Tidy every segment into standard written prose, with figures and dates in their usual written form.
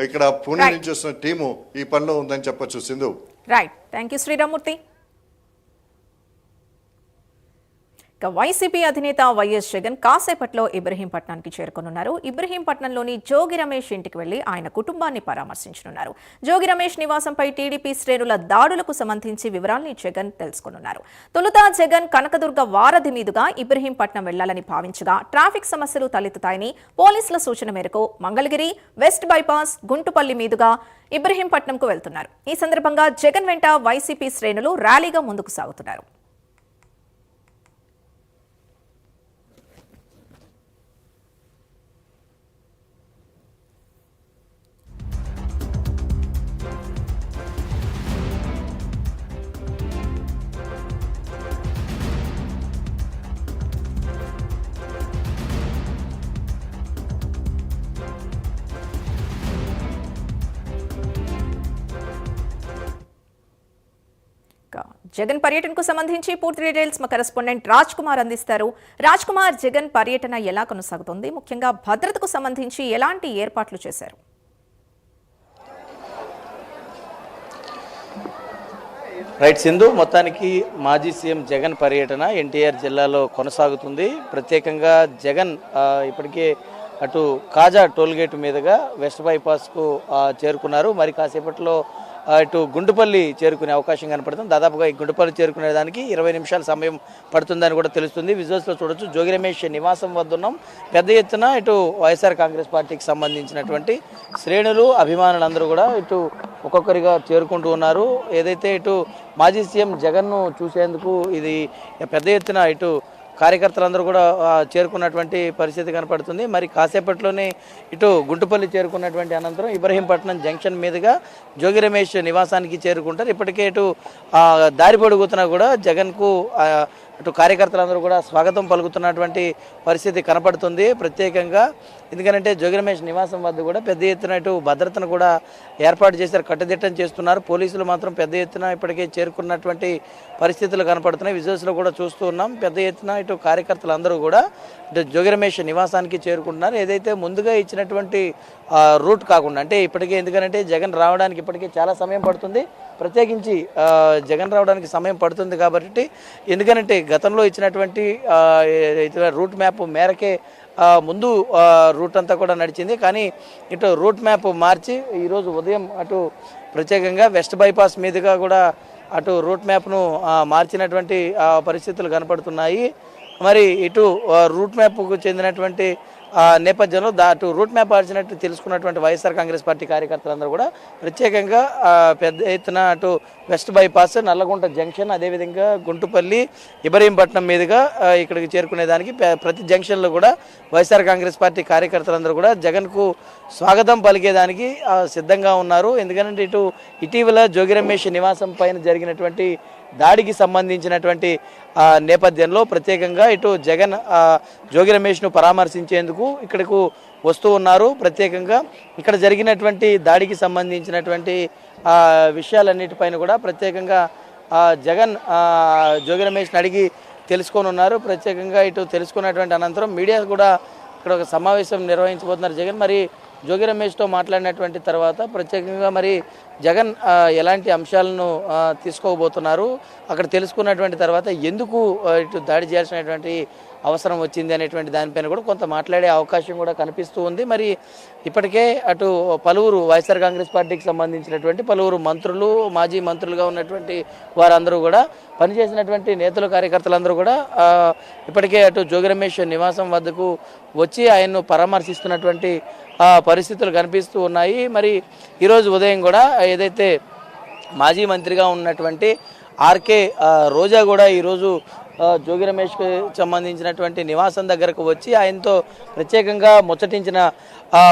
ఇక్కడ పూణే నుంచి వస్తున్న టీము ఈ పనిలో ఉందని చెప్పొచ్చు Sindhu. Right, thank you Sriramurthy. YCP అధినేత వైఎస్ జగన్ కాసేపట్లో ఇబ్రహీంపట్నానికి చేరుకోనున్నారు. ఇబ్రహీంపట్నంలోని జోగి రమేష్ ఇంటికి వెళ్లి ఆయన కుటుంబాన్ని పరామర్శించనున్నారు. జోగి రమేష్ నివాసంపై టీడీపీ శ్రేణుల దాడులకు సంబంధించి వివరాల్ని జగన్ తెలుసుకోనున్నారు. తొలుత జగన్ కనకదుర్గ వారధి మీదుగా ఇబ్రహీంపట్నం వెళ్లాలని భావించగా ట్రాఫిక్ సమస్యలు తలెత్తుతాయని పోలీసుల సూచన మేరకు మంగళగిరి, వెస్ట్ బైపాస్, గుంటుపల్లి మీదుగా ఇబ్రహీంపట్నంకు వెళ్తున్నారు. ఈ సందర్భంగా జగన్ వెంట వైసీపీ శ్రేణులు ర్యాలీగా ముందుకు సాగుతున్నారు. జగన్ పర్యటనకు సంబంధించి పూర్తి డీటెయిల్స్ మా కరెస్పాండెంట్ రాజ్ కుమార్ అందిస్తారు. రాజ్ కుమార్, జగన్ పర్యటన ఎలా కొనసాగుతుంది? ముఖ్యంగా భద్రతకు సంబంధించి ఎలాంటి ఏర్పాట్లు చేశారు? రైట్ సింధు, మొత్తానికి మాజీ సీఎం జగన్ పర్యటన ఎన్టీఆర్ జిల్లాలో కొనసాగుతుంది. ప్రత్యేకంగా జగన్ ఇప్పటికే అటు కాజా టోల్గేట్ మీదుగా వెస్ట్ బైపాస్కు చేరుకున్నారు. మరి కాసేపట్లో ఇటు గుంటుపల్లి చేరుకునే అవకాశం కనపడుతుంది. దాదాపుగా ఈ గుంటుపల్లి చేరుకునే దానికి 20 నిమిషాల సమయం పడుతుందని కూడా తెలుస్తుంది. విజువల్స్లో చూడొచ్చు, జోగి రమేష్ నివాసం వద్ద ఉన్నాం. పెద్ద ఎత్తున ఇటు వైఎస్ఆర్ కాంగ్రెస్ పార్టీకి సంబంధించినటువంటి శ్రేణులు, అభిమానులందరూ కూడా ఇటు ఒక్కొక్కరిగా చేరుకుంటూ ఉన్నారు. ఏదైతే ఇటు మాజీ సీఎం జగన్ను చూసేందుకు ఇది పెద్ద ఎత్తున ఇటు కార్యకర్తలందరూ కూడా చేరుకున్నటువంటి పరిస్థితి కనపడుతుంది. మరి కాసేపట్లోనే ఇటు గుంటుపల్లి చేరుకున్నటువంటి అనంతరం ఇబ్రహీంపట్నం జంక్షన్ మీదుగా జోగి రమేష్ నివాసానికి చేరుకుంటారు. ఇప్పటికే ఇటు దారి పొడుగుతున్నా కూడా జగన్కు అటు కార్యకర్తలందరూ కూడా స్వాగతం పలుకుతున్నటువంటి పరిస్థితి కనపడుతుంది. ప్రత్యేకంగా ఎందుకంటే జోగి రమేష్ నివాసం వద్ద కూడా పెద్ద ఎత్తున ఇటు భద్రతను కూడా ఏర్పాటు చేశారు, కట్టుదిట్టం చేస్తున్నారు. పోలీసులు మాత్రం పెద్ద ఎత్తున ఇప్పటికే చేరుకున్నటువంటి పరిస్థితులు కనపడుతున్నాయి. విజువల్స్లో కూడా చూస్తూ ఉన్నాం. పెద్ద ఎత్తున ఇటు కార్యకర్తలందరూ కూడా ఇటు జోగి రమేష్ నివాసానికి చేరుకుంటున్నారు. ఏదైతే ముందుగా ఇచ్చినటువంటి రూట్ కాకుండా, అంటే ఇప్పటికే ఎందుకంటే జగన్ రావడానికి ఇప్పటికే చాలా సమయం పడుతుంది. ప్రత్యేకించి జగన్ రావడానికి సమయం పడుతుంది కాబట్టి, ఎందుకంటే గతంలో ఇచ్చినటువంటి రూట్ మ్యాప్ మేరకే ముందు రూట్ అంతా కూడా నడిచింది. కానీ ఇటు రూట్ మ్యాప్ మార్చి ఈరోజు ఉదయం అటు ప్రత్యేకంగా వెస్ట్ బైపాస్ మీదుగా కూడా అటు రూట్ మ్యాప్ను మార్చినటువంటి పరిస్థితులు కనపడుతున్నాయి. మరి ఇటు రూట్ మ్యాప్కు చెందినటువంటి నేపథ్యంలో అటు రూట్ మ్యాప్ మార్చినట్టు తెలుసుకున్నటువంటి వైఎస్ఆర్ కాంగ్రెస్ పార్టీ కార్యకర్తలందరూ కూడా ప్రత్యేకంగా పెద్ద ఎత్తున అటు వెస్ట్ బైపాస్, నల్లగుంట జంక్షన్, అదేవిధంగా గుంటుపల్లి, ఇబ్రహీంపట్నం మీదుగా ఇక్కడికి చేరుకునేదానికి ప్రతి జంక్షన్లో కూడా వైఎస్ఆర్ కాంగ్రెస్ పార్టీ కార్యకర్తలందరూ కూడా జగన్కు స్వాగతం పలికేదానికి సిద్ధంగా ఉన్నారు. ఎందుకంటే ఇటీవల జోగి రమేష్ నివాసం పైన జరిగినటువంటి దాడికి సంబంధించినటువంటి నేపథ్యంలో ప్రత్యేకంగా ఇటు జగన్ జోగి రమేష్ను పరామర్శించేందుకు ఇక్కడకు వస్తూ ఉన్నారు. ప్రత్యేకంగా ఇక్కడ జరిగినటువంటి దాడికి సంబంధించినటువంటి విషయాలన్నిటిపైన కూడా ప్రత్యేకంగా జగన్ జోగి రమేష్ని అడిగి తెలుసుకొని ఉన్నారు. ప్రత్యేకంగా ఇటు తెలుసుకున్నటువంటి అనంతరం మీడియా కూడా ఇక్కడ ఒక సమావేశం నిర్వహించబోతున్నారు జగన్. మరి జోగి రమేష్తో మాట్లాడినటువంటి తర్వాత ప్రత్యేకంగా మరి జగన్ ఎలాంటి అంశాలను తీసుకోబోతున్నారు, అక్కడ తెలుసుకున్నటువంటి తర్వాత ఎందుకు ఇటు దాడి చేయాల్సినటువంటి అవసరం వచ్చింది అనేటువంటి దానిపైన కూడా కొంత మాట్లాడే అవకాశం కూడా కనిపిస్తూ ఉంది. మరి ఇప్పటికే అటు పలువురు వైఎస్ఆర్ కాంగ్రెస్ పార్టీకి సంబంధించినటువంటి పలువురు మంత్రులు, మాజీ మంత్రులుగా ఉన్నటువంటి వారందరూ కూడా పనిచేసినటువంటి నేతలు, కార్యకర్తలందరూ కూడా ఇప్పటికే అటు జోగి రమేష్ నివాసం వద్దకు వచ్చి ఆయన్ను పరామర్శిస్తున్నటువంటి పరిస్థితులు కనిపిస్తూ ఉన్నాయి. మరి ఈరోజు ఉదయం కూడా ఏదైతే మాజీ మంత్రిగా ఉన్నటువంటి ఆర్కే రోజా కూడా ఈరోజు జోగి రమేష్కి సంబంధించినటువంటి నివాసం దగ్గరకు వచ్చి ఆయనతో ప్రత్యేకంగా ముచ్చటించిన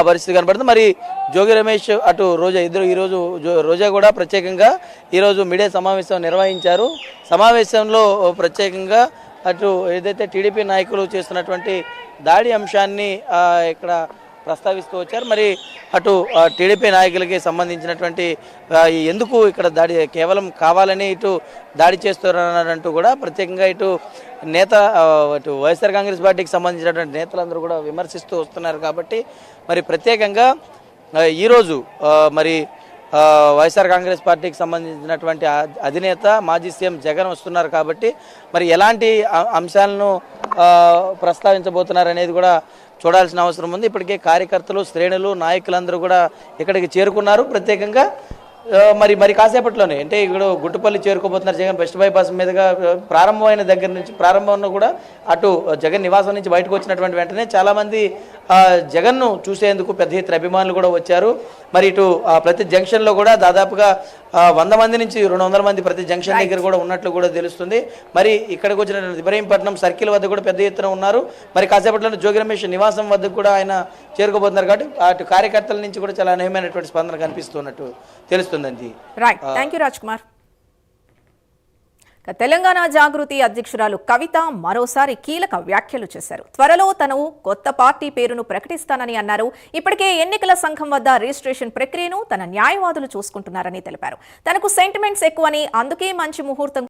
పరిస్థితి కనబడుతుంది. మరి జోగి రమేష్ అటు రోజా ఇద్దరు ఈరోజు రోజా కూడా ప్రత్యేకంగా ఈరోజు మీడియా సమావేశం నిర్వహించారు. సమావేశంలో ప్రత్యేకంగా అటు ఏదైతే టీడీపీ నాయకులు చేస్తున్నటువంటి దాడి అంశాన్ని ఇక్కడ ప్రస్తావిస్తూ వచ్చారు. మరి అటు టీడీపీ నాయకులకి సంబంధించినటువంటి ఎందుకు ఇక్కడ దాడి కేవలం కావాలని ఇటు దాడి చేస్తున్నారంటూ కూడా ప్రత్యేకంగా ఇటు వైఎస్ఆర్ కాంగ్రెస్ పార్టీకి సంబంధించినటువంటి నేతలందరూ కూడా విమర్శిస్తూ వస్తున్నారు. కాబట్టి మరి ప్రత్యేకంగా ఈరోజు మరి వైఎస్ఆర్ కాంగ్రెస్ పార్టీకి సంబంధించినటువంటి అధినేత మాజీ సీఎం జగన్ వస్తున్నారు కాబట్టి మరి ఎలాంటి అంశాలను ప్రస్తావించబోతున్నారు అనేది కూడా చూడాల్సిన అవసరం ఉంది. ఇప్పటికే కార్యకర్తలు, శ్రేణులు, నాయకులందరూ కూడా ఇక్కడికి చేరుకున్నారు. ప్రత్యేకంగా మరి కాసేపట్లోనే అంటే ఇక్కడ గుట్టుపల్లి చేరుకోబోతున్నారు జగన్. వెస్ట్ బైపాస్ మీదుగా ప్రారంభమైన దగ్గర నుంచి ప్రారంభంలో కూడా అటు జగన్ నివాసం నుంచి బయటకు వచ్చినటువంటి వెంటనే చాలామంది జగన్ను చూసేందుకు పెద్ద ఎత్తున అభిమానులు కూడా వచ్చారు. మరి ఇటు ప్రతి జంక్షన్లో కూడా దాదాపుగా 100 మంది నుంచి 200 మంది ప్రతి జంక్షన్ దగ్గర కూడా ఉన్నట్లు కూడా తెలుస్తుంది. మరి ఇక్కడికి వచ్చినటువంటి ఇబ్రహీంపట్నం సర్కిల్ వద్ద కూడా పెద్ద ఎత్తున ఉన్నారు. మరి కాసేపట్లో జోగి రమేష్ నివాసం వద్దకు కూడా ఆయన చేరుకోబోతున్నారు కాబట్టి అటు కార్యకర్తల నుంచి కూడా చాలా అనూహ్యమైనటువంటి స్పందన కనిపిస్తున్నట్టు తెలుస్తుందండి. Right, thank you Raj Kumar. Telangana Jagruthi అధ్యక్షురాలు కవిత మరోసారి కీలక వ్యాఖ్యలు చేశారు. త్వరలో తను కొత్త పార్టీ పేరును ప్రకటిస్తానని అన్నారు. ఇప్పటికే ఎన్నికల సంఘం వద్ద రిజిస్ట్రేషన్ ప్రక్రియను తన న్యాయవాదులు చూసుకుంటున్నారని తెలిపారు. తనకు సెంటిమెంట్స్ ఎక్కువని, అందుకే మంచి ముహూర్తం